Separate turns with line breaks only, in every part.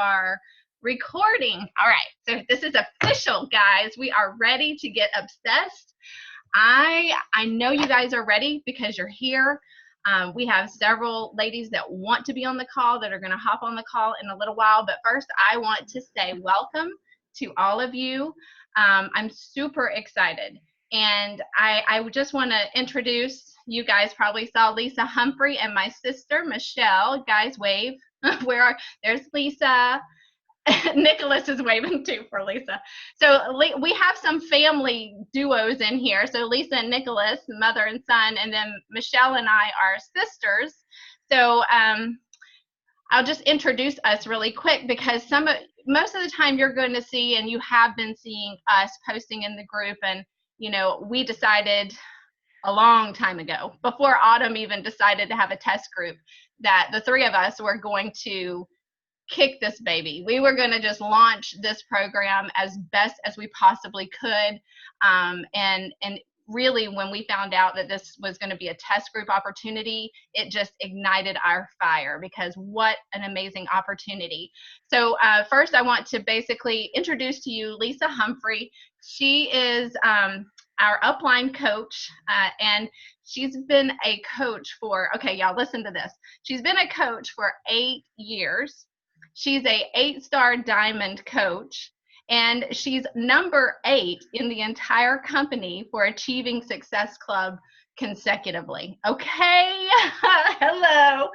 are recording. All right, so this is official, guys. We are ready to get obsessed. I know you guys are ready because you're here. We have several ladies that want to be on the call that are going to hop on the call in a little while. But first, I want to say welcome to all of you. I'm super excited. And I just want to introduce, you guys probably saw Lisa Humphrey and my sister, Michelle. Guys, wave. There's Lisa. Nicholas is waving too for Lisa. So we have some family duos in here. So Lisa and Nicholas, mother and son, and then Michelle and I are sisters. So I'll just introduce us really quick because most of the time you're going to see, and you have been seeing us posting in the group, and we decided a long time ago, before Autumn even decided to have a test group, that the three of us were going to kick this baby. We were going to just launch this program as best as we possibly could. And really, when we found out that this was going to be a test group opportunity, it just ignited our fire, because what an amazing opportunity. So first, I want to basically introduce to you Lisa Humphrey. She is our upline coach, and she's been a coach for, okay, y'all, listen to this. She's been a coach for 8 years. She's a 8-star diamond coach, and she's number 8 in the entire company for Achieving Success Club consecutively. Okay, hello.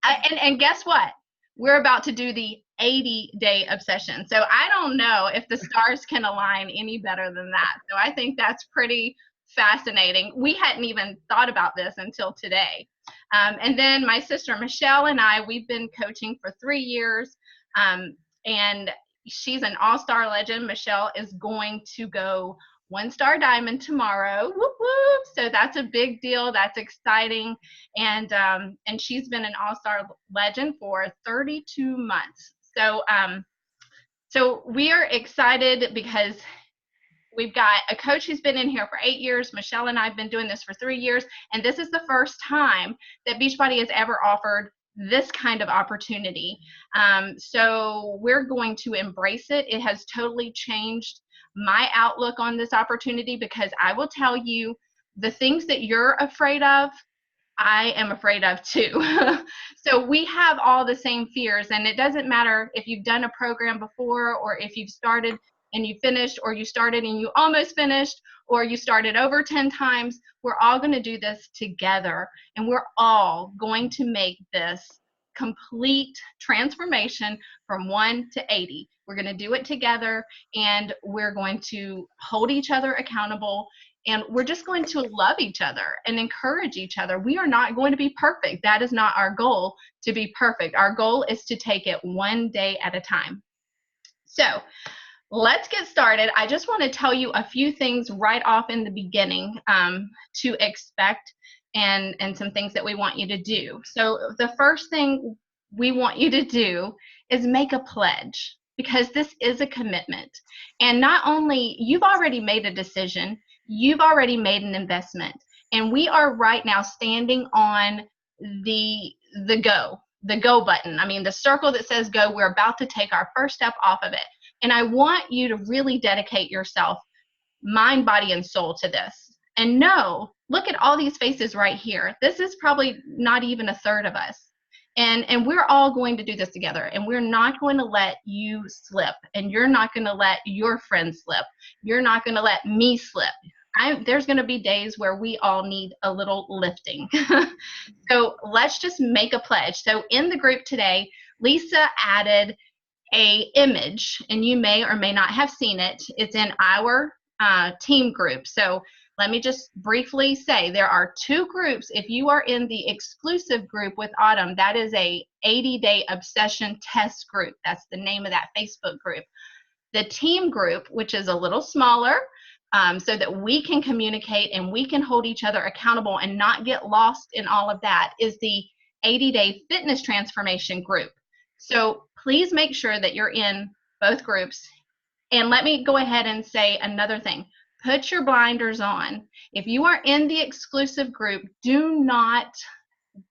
And guess what? We're about to do the 80-day obsession. So I don't know if the stars can align any better than that. So I think that's pretty fascinating. We hadn't even thought about this until today. And then my sister Michelle and I, we've been coaching for 3 years. And she's an all-star legend. Michelle is going to go 1-star diamond tomorrow. Whoop, whoop. So that's a big deal. That's exciting. And she's been an all-star legend for 32 months. So so we are excited because we've got a coach who's been in here for 8 years. Michelle and I have been doing this for 3 years. And this is the first time that Beachbody has ever offered this kind of opportunity. So we're going to embrace it. It has totally changed my outlook on this opportunity, because I will tell you, the things that you're afraid of, I am afraid of too. So we have all the same fears, and it doesn't matter if you've done a program before, or if you've started and you finished, or you started and you almost finished, or you started over 10 times. We're all going to do this together, and we're all going to make this complete transformation from 1 to 80. We're going to do it together, and we're going to hold each other accountable, and we're just going to love each other and encourage each other. We are not going to be perfect. That is not our goal, to be perfect. Our goal is to take it one day at a time. So let's get started. I just want to tell you a few things right off in the beginning to expect, and some things that we want you to do. So the first thing we want you to do is make a pledge, because this is a commitment. And not only, you've already made a decision, you've already made an investment, and we are right now standing on the go button. I mean, the circle that says go. We're about to take our first step off of it. And I want you to really dedicate yourself, mind, body, and soul, to this. And no, look at all these faces right here. This is probably not even a third of us. And we're all going to do this together. And we're not going to let you slip. And you're not going to let your friends slip. You're not going to let me slip. There's going to be days where we all need a little lifting. So let's just make a pledge. So in the group today, Lisa added a image, and you may or may not have seen it. It's in our team group. So let me just briefly say, there are 2 groups. If you are in the exclusive group with Autumn, that is a 80-day obsession test group. That's the name of that Facebook group. The team group, which is a little smaller, so that we can communicate and we can hold each other accountable and not get lost in all of that, is the 80-day fitness transformation group. So please make sure that you're in both groups. And let me go ahead and say another thing. Put your blinders on. If you are in the exclusive group, do not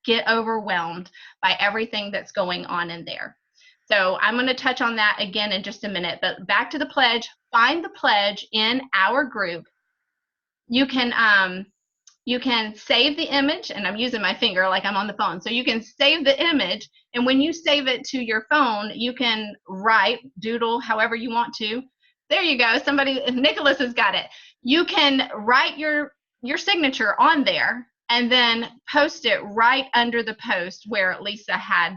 get overwhelmed by everything that's going on in there. So I'm going to touch on that again in just a minute. But back to the pledge. Find the pledge in our group. You can save the image, and I'm using my finger like I'm on the phone. So you can save the image, and when you save it to your phone, you can write, doodle, however you want to. There you go. Nicholas has got it. You can write your signature on there and then post it right under the post where Lisa had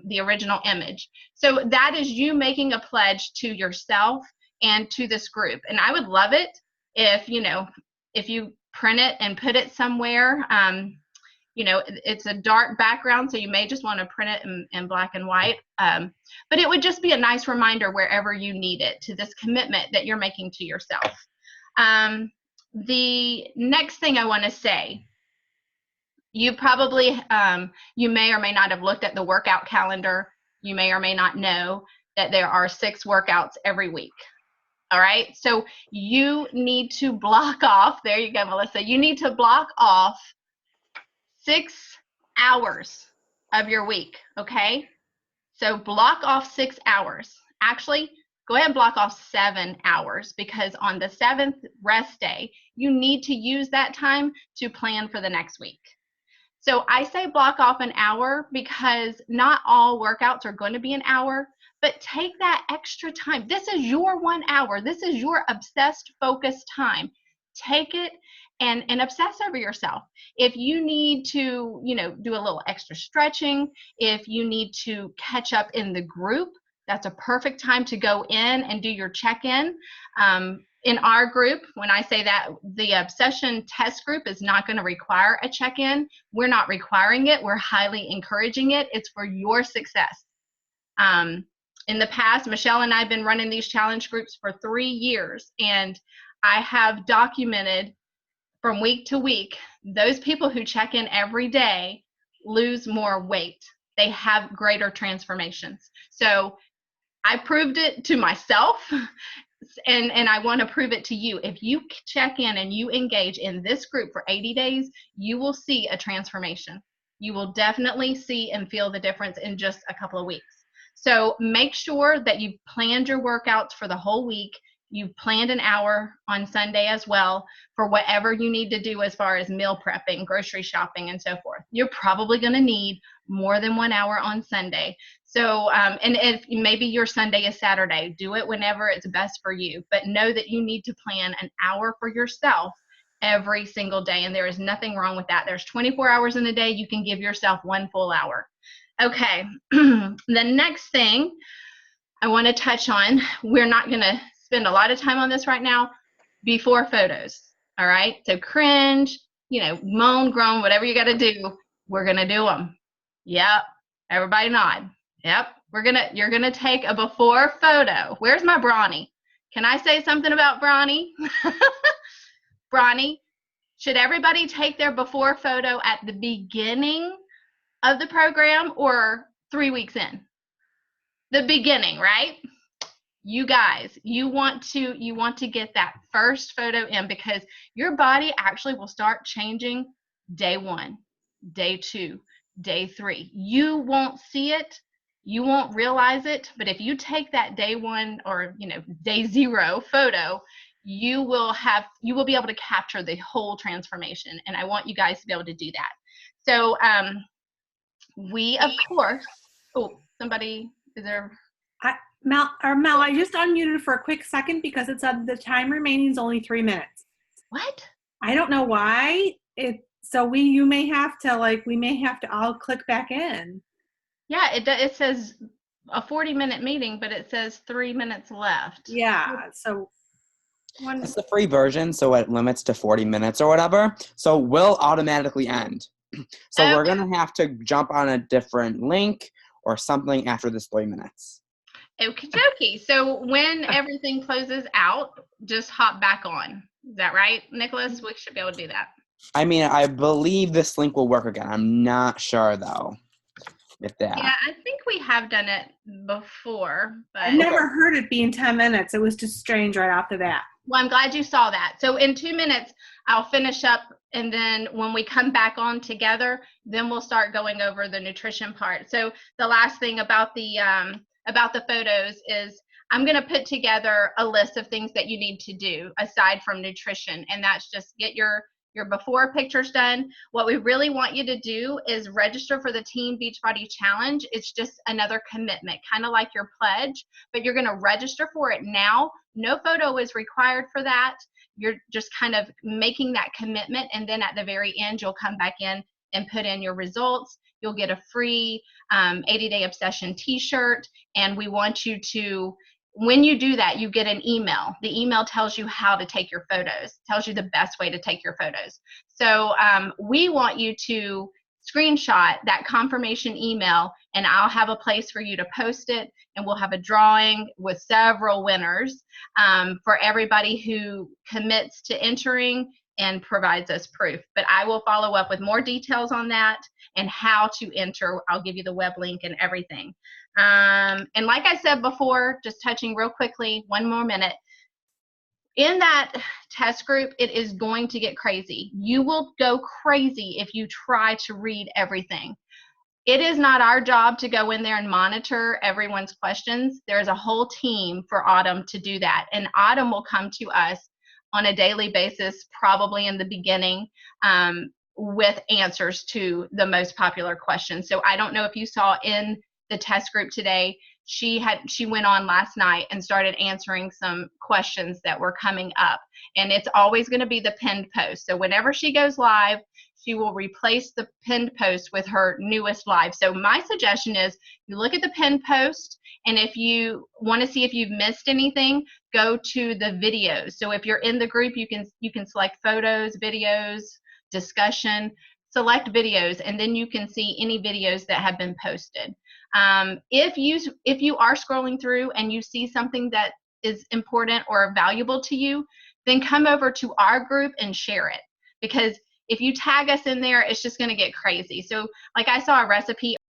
the original image. So that is you making a pledge to yourself and to this group. And I would love it if you print it and put it somewhere. It's a dark background, so you may just want to print it in black and white. But it would just be a nice reminder wherever you need it to this commitment that you're making to yourself. The next thing I want to say, you probably, you may or may not have looked at the workout calendar. You may or may not know that there are 6 workouts every week. All right, so you need to block off, there you go, Melissa, you need to block off 6 hours of your week, okay? So block off 6 hours. Actually, go ahead and block off 7 hours, because on the 7th rest day, you need to use that time to plan for the next week. So I say block off an hour because not all workouts are going to be an hour, but take that extra time. This is your 1 hour. This is your obsessed, focused time. Take it and obsess over yourself. If you need to, do a little extra stretching, if you need to catch up in the group, that's a perfect time to go in and do your check-in. In our group, when I say that the obsession test group is not going to require a check-in, we're not requiring it. We're highly encouraging it. It's for your success. In the past, Michelle and I have been running these challenge groups for 3 years, and I have documented from week to week, those people who check in every day lose more weight. They have greater transformations. So I proved it to myself, and I want to prove it to you. If you check in and you engage in this group for 80 days, you will see a transformation. You will definitely see and feel the difference in just a couple of weeks. So make sure that you've planned your workouts for the whole week. You've planned an hour on Sunday as well for whatever you need to do as far as meal prepping, grocery shopping, and so forth. You're probably going to need more than 1 hour on Sunday. So, and if maybe your Sunday is Saturday, do it whenever it's best for you. But know that you need to plan an hour for yourself every single day, and there is nothing wrong with that. There's 24 hours in a day. You can give yourself 1 full hour. Okay, the next thing I want to touch on, we're not going to spend a lot of time on this right now, before photos. All right, so cringe, moan, groan, whatever you got to do, we're going to do them. Yep, everybody nod. Yep, you're going to take a before photo. Where's my Bronny? Can I say something about Bronny? Bronny, should everybody take their before photo at the beginning of the program or 3 weeks in? The beginning, right? You guys, you want to get that first photo in, because your body actually will start changing day 1, day 2, day 3. You won't see it, you won't realize it, but if you take that day 1 or day 0 photo, you will be able to capture the whole transformation. And I want you guys to be able to do that. So we, of course, somebody, is there?
Mel, I just unmuted for a quick second because it said the time remaining is only 3 minutes.
What?
I don't know why. We may have to all click back in.
Yeah, it says a 40-minute meeting, but it says 3 minutes left.
Yeah, so.
It's the free version, so it limits to 40 minutes or whatever. So we'll automatically end. So we're going to have to jump on a different link or something after this 3 minutes.
Okie dokie. So when everything closes out, just hop back on. Is that right, Nicholas? We should be able to do that.
I mean, I believe this link will work again. I'm not sure, though, with that.
Yeah, I think we have done it before. But
I've never heard it being 10 minutes. It was just strange right off the bat.
Well, I'm glad you saw that. So in 2 minutes, I'll finish up, and then when we come back on together, then we'll start going over the nutrition part. So the last thing about the photos is I'm going to put together a list of things that you need to do aside from nutrition, and that's just get your before pictures done. What we really want you to do is register for the Team Beachbody Challenge. It's just another commitment, kind of like your pledge, but you're going to register for it now. No photo is required for that. You're just kind of making that commitment, and then at the very end, you'll come back in and put in your results. You'll get a free 80-Day Obsession t-shirt, and we want you to, when you do that, you get an email. The email tells you how to take your photos, tells you the best way to take your photos. So we want you to screenshot that confirmation email, and I'll have a place for you to post it, and we'll have a drawing with several winners for everybody who commits to entering and provides us proof. But I will follow up with more details on that and how to enter. I'll give you the web link and everything. And like I said before, just touching real quickly, 1 more minute. In that test group, it is going to get crazy. You will go crazy if you try to read everything. It is not our job to go in there and monitor everyone's questions. There's a whole team for Autumn to do that. And Autumn will come to us on a daily basis, probably in the beginning, with answers to the most popular questions. So I don't know if you saw in the test group today, she went on last night and started answering some questions that were coming up. And it's always going to be the pinned post. So whenever she goes live, she will replace the pinned post with her newest live. So my suggestion is you look at the pinned post, and if you want to see if you've missed anything, go to the videos. So if you're in the group, you can select photos, videos, discussion, select videos, and then you can see any videos that have been posted. If you are scrolling through and you see something that is important or valuable to you, then come over to our group and share it. Because if you tag us in there, it's just going to get crazy. So like I saw a recipe